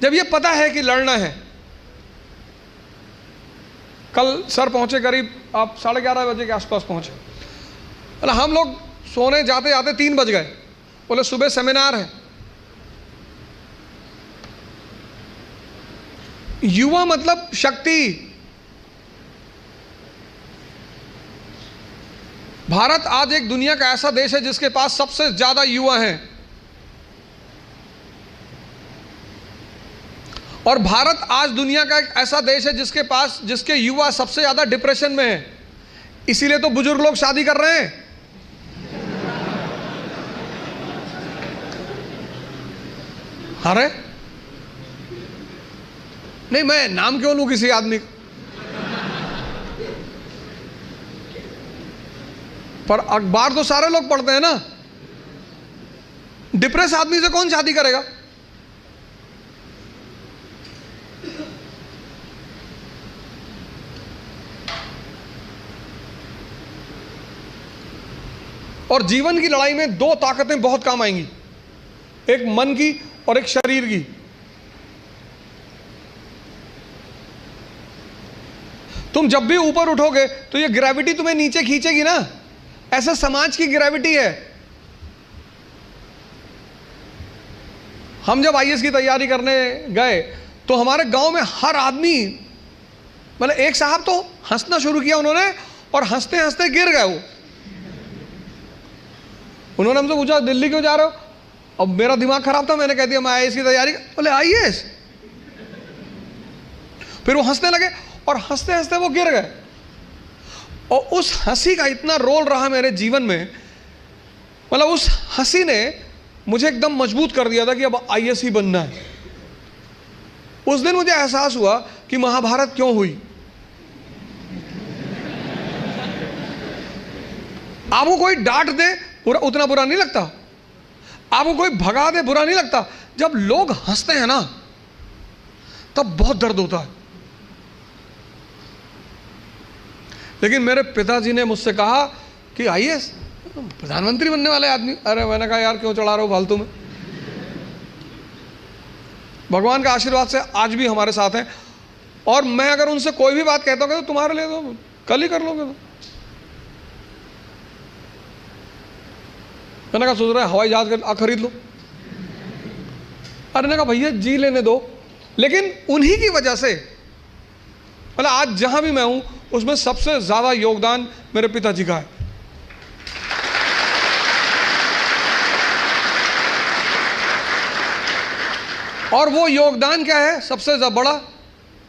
जब ये पता है कि लड़ना है। कल सर पहुंचे करीब आप 11:30 बजे के आसपास पहुंचे। बोला हम लोग सोने जाते जाते 3 बज गए। बोले सुबह सेमिनार है। युवा मतलब शक्ति। भारत आज एक दुनिया का ऐसा देश है जिसके पास सबसे ज्यादा युवा हैं। और भारत आज दुनिया का एक ऐसा देश है जिसके युवा सबसे ज्यादा डिप्रेशन में है। इसीलिए तो बुजुर्ग लोग शादी कर रहे हैं। अरे नहीं, मैं नाम क्यों लूं किसी आदमी का, पर अखबार तो सारे लोग पढ़ते हैं ना। डिप्रेस आदमी से कौन शादी करेगा? और जीवन की लड़ाई में 2 ताकतें बहुत काम आएंगी, एक मन की और एक शरीर की। तुम जब भी ऊपर उठोगे तो ये ग्रेविटी तुम्हें नीचे खींचेगी ना। ऐसा समाज की ग्रेविटी है। हम जब आईएएस की तैयारी करने गए तो हमारे गांव में हर आदमी, मतलब एक साहब तो हंसना शुरू किया उन्होंने, और हंसते हंसते गिर गए वो। उन्होंने हमसे पूछा दिल्ली क्यों जा रहे हो? अब मेरा दिमाग खराब था, मैंने कह दिया मैं आईएएस की तैयारी। बोले आईएएस? फिर वो हंसने लगे और हंसते हंसते वो गिर गए। और उस हंसी का इतना रोल रहा मेरे जीवन में, मतलब उस हंसी ने मुझे एकदम मजबूत कर दिया था कि अब आईएएस ही बनना है। उस दिन मुझे एहसास हुआ कि महाभारत क्यों हुई। आपको कोई डांट दे उतना बुरा नहीं लगता, आपको कोई भगा दे बुरा नहीं लगता। जब लोग हंसते हैं ना तब बहुत दर्द होता है। लेकिन मेरे पिताजी ने मुझसे कहा कि आईएएस प्रधानमंत्री बनने वाले आदमी। अरे मैंने कहा यार क्यों चढ़ा रहे हो फालतू में। भगवान का आशीर्वाद से आज भी हमारे साथ हैं। और मैं अगर उनसे कोई भी बात कहता हूँ तो तुम्हारे लिए तो कल ही कर लोगे। तो मैंने कहा सोच रहे हवाई जहाज खरीद लो। अरे ने कहा भैया जी लेने दो। लेकिन उन्हीं की वजह से मतलब आज जहां भी मैं हूं उसमें सबसे ज्यादा योगदान मेरे पिताजी का है। और वो योगदान क्या है सबसे ज्यादा बड़ा?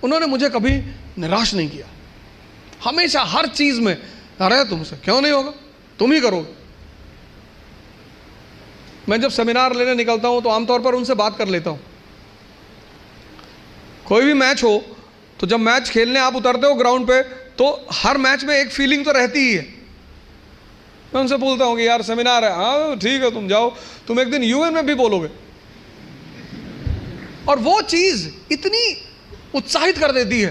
उन्होंने मुझे कभी निराश नहीं किया। हमेशा हर चीज में, अरे तुमसे क्यों नहीं होगा, तुम ही करोगे। मैं जब सेमिनार लेने निकलता हूं तो आमतौर पर उनसे बात कर लेता हूं। कोई भी मैच हो तो जब मैच खेलने आप उतरते हो ग्राउंड पे तो हर मैच में एक फीलिंग तो रहती ही है। मैं उनसे बोलता हूं कि यार सेमिनार है, हाँ ठीक है तुम जाओ, तुम एक दिन यूएन में भी बोलोगे। और वो चीज इतनी उत्साहित कर देती है।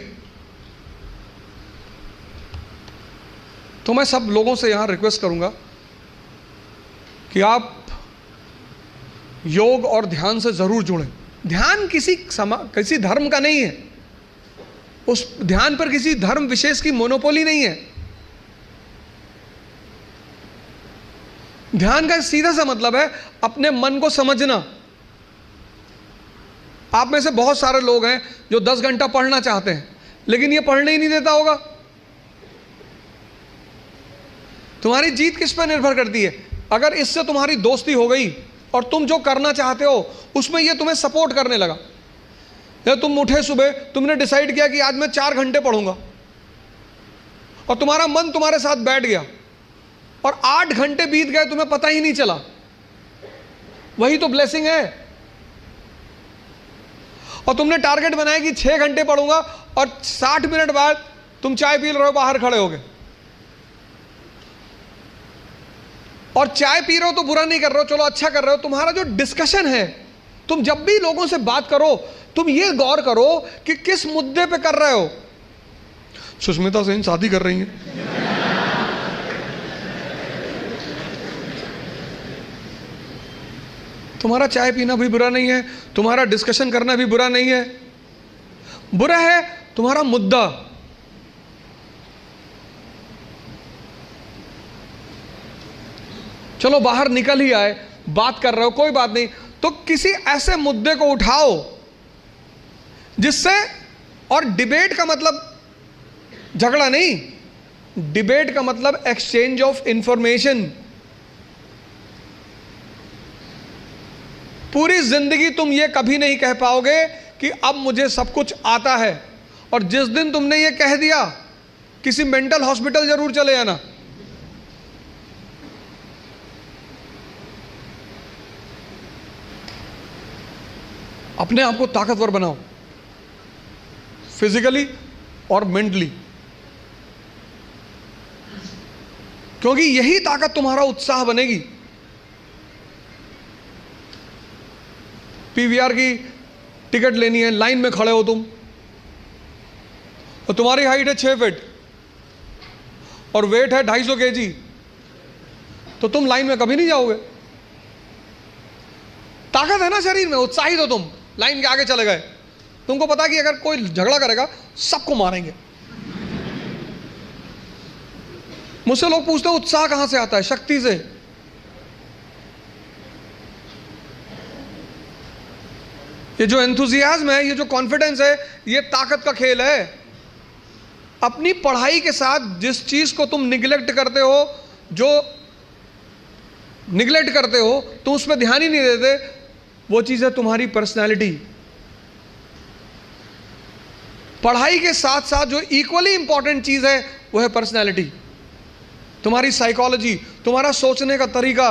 तो मैं सब लोगों से यहां रिक्वेस्ट करूंगा कि आप योग और ध्यान से जरूर जुड़ें। ध्यान किसी धर्म का नहीं है, उस ध्यान पर किसी धर्म विशेष की मोनोपोली नहीं है। ध्यान का सीधा सा मतलब है अपने मन को समझना। आप में से बहुत सारे लोग हैं जो 10 घंटा पढ़ना चाहते हैं लेकिन ये पढ़ने ही नहीं देता होगा। तुम्हारी जीत किस पर निर्भर करती है? अगर इससे तुम्हारी दोस्ती हो गई और तुम जो करना चाहते हो उसमें ये तुम्हें सपोर्ट करने लगा, या तुम उठे सुबह, तुमने डिसाइड किया कि आज मैं 4 घंटे पढ़ूंगा और तुम्हारा मन तुम्हारे साथ बैठ गया और 8 घंटे बीत गए तुम्हें पता ही नहीं चला, वही तो ब्लेसिंग है। और तुमने टारगेट बनाया कि 6 घंटे पढ़ूंगा और 60 मिनट बाद तुम चाय पी रहे हो, बाहर खड़े हो गए। और चाय पी रहे हो तो बुरा नहीं कर रहे हो, चलो अच्छा कर रहे हो। तुम्हारा जो डिस्कशन है, तुम जब भी लोगों से बात करो तुम ये गौर करो कि किस मुद्दे पे कर रहे हो। सुष्मिता सेन शादी कर रही हैं, तुम्हारा चाय पीना भी बुरा नहीं है, तुम्हारा डिस्कशन करना भी बुरा नहीं है, बुरा है तुम्हारा मुद्दा। चलो बाहर निकल ही आए, बात कर रहे हो, कोई बात नहीं, तो किसी ऐसे मुद्दे को उठाओ जिससे, और डिबेट का मतलब झगड़ा नहीं, डिबेट का मतलब एक्सचेंज ऑफ इंफॉर्मेशन। पूरी जिंदगी तुम ये कभी नहीं कह पाओगे कि अब मुझे सब कुछ आता है, और जिस दिन तुमने ये कह दिया, किसी मेंटल हॉस्पिटल जरूर चले जाना। अपने आप को ताकतवर बनाओ, फिजिकली और मेंटली, क्योंकि यही ताकत तुम्हारा उत्साह बनेगी। पीवीआर की टिकट लेनी है, लाइन में खड़े हो तुम, और तुम्हारी हाइट है 6 फीट और वेट है 250 kg, तो तुम लाइन में कभी नहीं जाओगे। ताकत है ना शरीर में, उत्साहित हो तुम, लाइन के आगे चले गए। तुमको पता कि अगर कोई झगड़ा करेगा सबको मारेंगे। मुझसे लोग पूछते हैं उत्साह कहां से आता है? शक्ति से। ये जो एंथुजियाज्म है, ये जो कॉन्फिडेंस है, ये ताकत का खेल है। अपनी पढ़ाई के साथ जिस चीज को तुम निगलेक्ट करते हो, जो निगलेक्ट करते हो, तुम उस पर ध्यान ही नहीं देते, वो चीज है तुम्हारी पर्सनैलिटी। पढ़ाई के साथ साथ जो इक्वली इंपॉर्टेंट चीज है वो है पर्सनैलिटी, तुम्हारी साइकोलॉजी, तुम्हारा सोचने का तरीका,